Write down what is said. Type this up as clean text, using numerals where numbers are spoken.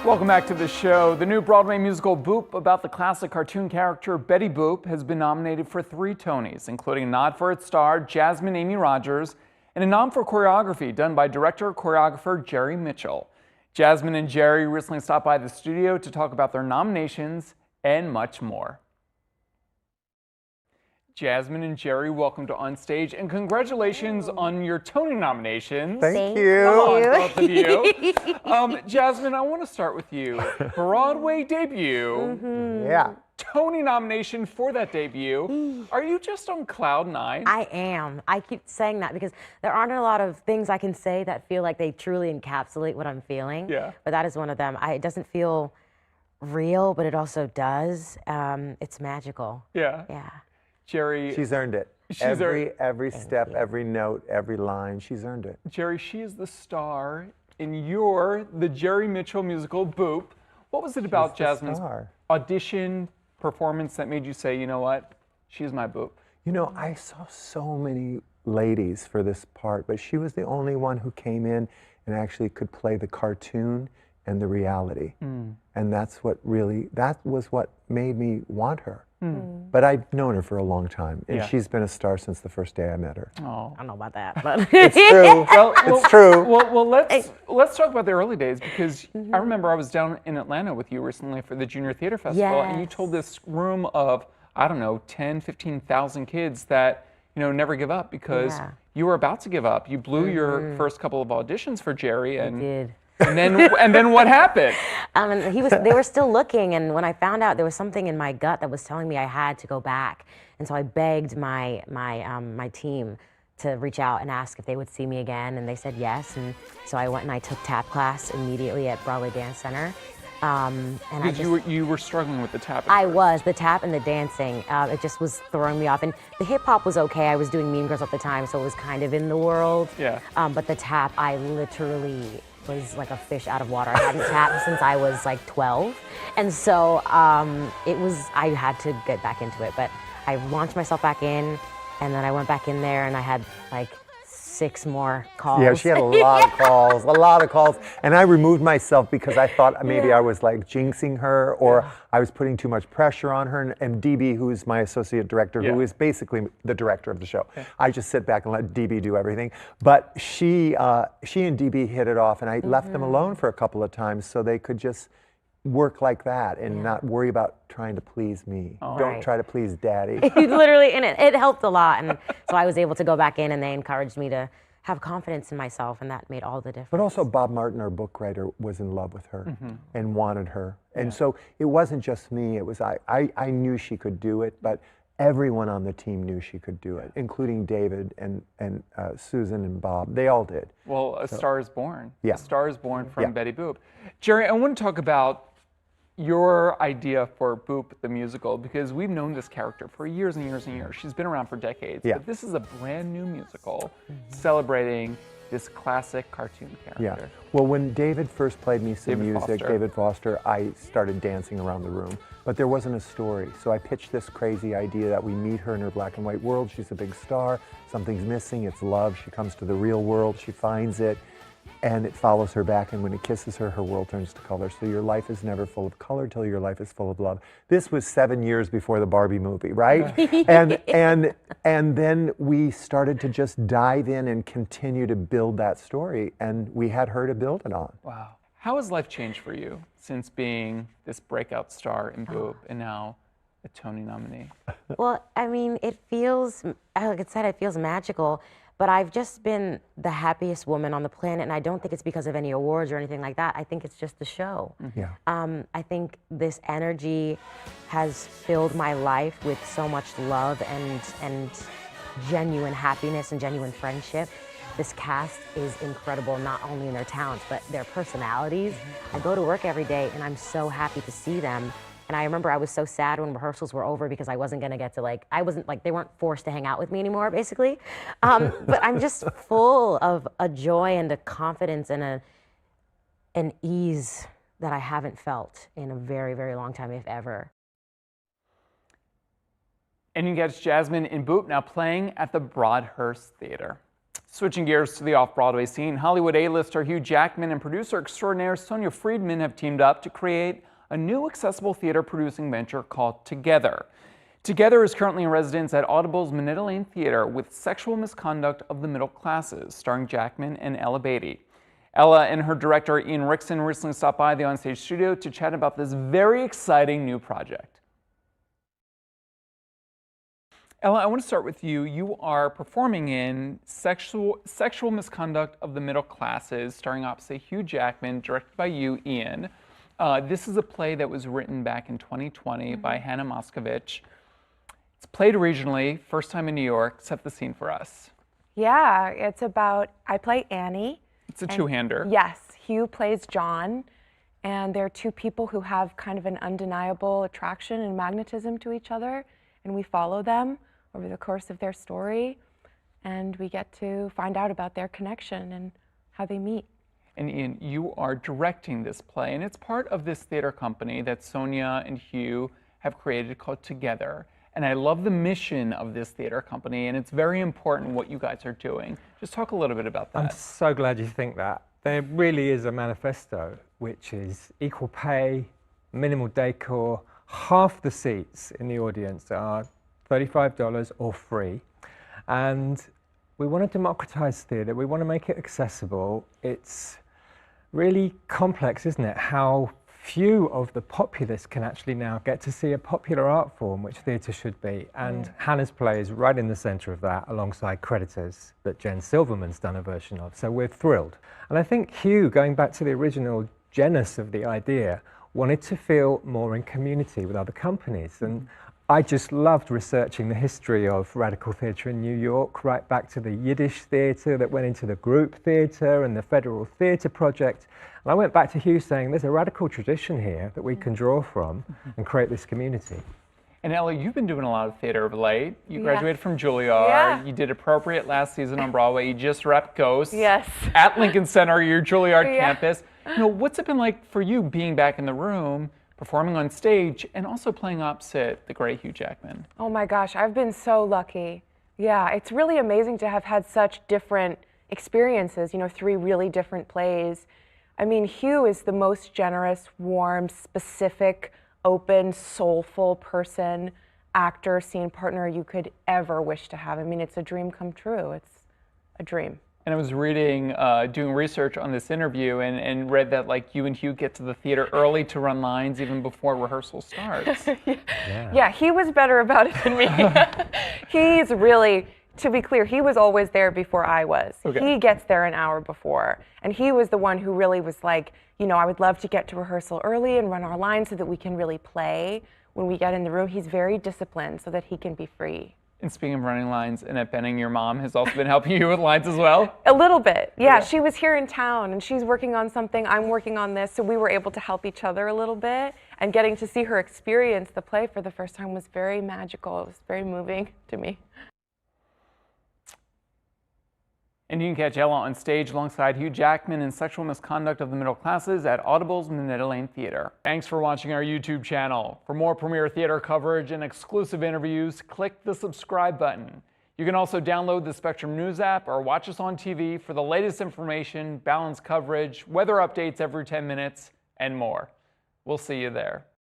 Welcome back to the show. The new Broadway musical Boop, about the classic cartoon character Betty Boop, has been nominated for 3 Tonys, including a nod for its star, Jasmine Amy Rogers, and a nom for choreography done by director-choreographer Jerry Mitchell. Jasmine and Jerry recently stopped by the studio to talk about their nominations and much more. Jasmine and Jerry, welcome to On Stage, and congratulations on your Tony nominations. Thank you. Come on, both of you. Jasmine, I want to start with you. Broadway debut. Yeah. Tony nomination for that debut. Are you just on cloud 9? I am. I keep saying that because there aren't a lot of things I can say that feel like they truly encapsulate what I'm feeling. Yeah. But that is one of them. It doesn't feel real, but it also does. It's magical. Yeah. Yeah. Jerry. She's earned it. Every step, every note, every line, she's earned it. Jerry, she is the star in the Jerry Mitchell musical, Boop. What was it about Jasmine's audition performance that made you say, you know what, she's my Boop? You know, I saw so many ladies for this part, but she was the only one who came in and actually could play the cartoon and the reality. And that was what made me want her. But I've known her for a long time, and she's been a star since the first day I met her. Oh. I don't know about that, but It's true. It's true. Well, let's talk about the early days, because I remember I was down in Atlanta with you recently for the Junior Theater Festival, and you told this room of, I don't know, 10, 15,000 kids that, you know, never give up, because you were about to give up. You blew your first couple of auditions for Jerry, and I did. And then what happened? They were still looking, and when I found out, there was something in my gut that was telling me I had to go back, and so I begged my team to reach out and ask if they would see me again, and they said yes, and so I went and I took tap class immediately at Broadway Dance Center. You were struggling with the tap. I was, the tap and the dancing. It just was throwing me off, and the hip hop was okay. I was doing Mean Girls at the time, so it was kind of in the world. Yeah. But the tap, I literally was like a fish out of water. I hadn't tapped since I was like 12. And so I had to get back into it. But I launched myself back in, and then I went back in there, and I had like 6 more calls. Yeah, she had a lot of calls, and I removed myself because I thought maybe I was like jinxing her, or I was putting too much pressure on her. And DB, who's my associate director, who is basically the director of the show, I just sit back and let DB do everything. But she and DB hit it off, and I left them alone for a couple of times so they could just work like that and not worry about trying to please me. Don't try to please daddy. Literally, and it helped a lot. And so I was able to go back in, and they encouraged me to have confidence in myself, and that made all the difference. But also Bob Martin, our book writer, was in love with her and wanted her. And so it wasn't just me, it was I knew she could do it, but everyone on the team knew she could do it, including David and Susan and Bob. They all did. Well, A Star is Born. Yeah. A Star is Born from Betty Boop. Jerry, I want to talk about your idea for Boop the musical, because we've known this character for years and years and years. She's been around for decades, but this is a brand new musical celebrating this classic cartoon character. Yeah. Well, when David first played me some music, Foster. David Foster, I started dancing around the room, but there wasn't a story. So I pitched this crazy idea that we meet her in her black and white world. She's a big star. Something's missing. It's love. She comes to the real world. She finds it. And it follows her back, and when it kisses her, her world turns to color. So your life is never full of color till your life is full of love. This was 7 years before the Barbie movie, right? and then we started to just dive in and continue to build that story, and we had her to build it on. Wow. How has life changed for you since being this breakout star in Boop and now a Tony nominee? Well, I mean, it feels, like I said, it feels magical. But I've just been the happiest woman on the planet, and I don't think it's because of any awards or anything like that. I think it's just the show. Yeah. I think this energy has filled my life with so much love and genuine happiness and genuine friendship. This cast is incredible, not only in their talents, but their personalities. I go to work every day, and I'm so happy to see them. And I remember I was so sad when rehearsals were over because I wasn't gonna get to they weren't forced to hang out with me anymore, basically. But I'm just full of a joy and a confidence and an ease that I haven't felt in a very, very long time, if ever. And you get Jasmine in Boop now playing at the Broadhurst Theater. Switching gears to the off-Broadway scene, Hollywood A-lister Hugh Jackman and producer extraordinaire Sonia Friedman have teamed up to create a new accessible theater producing venture called Together. Together is currently in residence at Audible's Minetta Lane Theater with Sexual Misconduct of the Middle Classes, starring Jackman and Ella Beatty. Ella and her director Ian Rickson recently stopped by the onstage studio to chat about this very exciting new project. Ella, I want to start with you. You are performing in Sexual Misconduct of the Middle Classes, starring opposite Hugh Jackman, directed by you, Ian. This is a play that was written back in 2020 by Hannah Moscovich. It's played regionally, first time in New York. Set the scene for us. Yeah, it's about, I play Annie. It's a two-hander. Yes, Hugh plays John, and they're two people who have kind of an undeniable attraction and magnetism to each other, and we follow them over the course of their story, and we get to find out about their connection and how they meet. And Ian, you are directing this play, and it's part of this theater company that Sonia and Hugh have created called Together. And I love the mission of this theater company, and it's very important what you guys are doing. Just talk a little bit about that. I'm so glad you think that. There really is a manifesto, which is equal pay, minimal decor, half the seats in the audience are $35 or free. And we want to democratize theatre, we want to make it accessible. It's really complex, isn't it? How few of the populace can actually now get to see a popular art form, which theatre should be. And Hannah's play is right in the centre of that, alongside Creditors that Jen Silverman's done a version of. So we're thrilled. And I think Hugh, going back to the original genus of the idea, wanted to feel more in community with other companies. And I just loved researching the history of radical theatre in New York, right back to the Yiddish theatre that went into the group theatre and the Federal Theatre Project. And I went back to Hugh saying, there's a radical tradition here that we can draw from and create this community. And Ella, you've been doing a lot of theater of late. You graduated from Juilliard. You did Appropriate last season on Broadway. You just repped Ghost at Lincoln Center, your Juilliard campus. You know, what's it been like for you being back in the room, performing on stage, and also playing opposite the great Hugh Jackman? Oh my gosh, I've been so lucky. Yeah, it's really amazing to have had such different experiences, you know, 3 really different plays. I mean, Hugh is the most generous, warm, specific, open, soulful person, actor, scene partner you could ever wish to have. I mean, it's a dream come true. It's a dream. And I was reading, doing research on this interview and read that like you and Hugh get to the theater early to run lines even before rehearsal starts. Yeah, he was better about it than me. He's really, to be clear, he was always there before I was. He gets there an hour before. And he was the one who really was like, you know, I would love to get to rehearsal early and run our lines so that we can really play when we get in the room. He's very disciplined so that he can be free. And speaking of running lines, Annette Benning, your mom, has also been helping you with lines as well? A little bit, yeah. She was here in town and she's working on something, I'm working on this, so we were able to help each other a little bit. And getting to see her experience the play for the first time was very magical. It was very moving to me. And you can catch Ella on stage alongside Hugh Jackman in Sexual Misconduct of the Middle Classes at Audible's Minetta Lane Theater. Thanks for watching our YouTube channel. For more premiere theater coverage and exclusive interviews, click the subscribe button. You can also download the Spectrum News app or watch us on TV for the latest information, balanced coverage, weather updates every 10 minutes, and more. We'll see you there.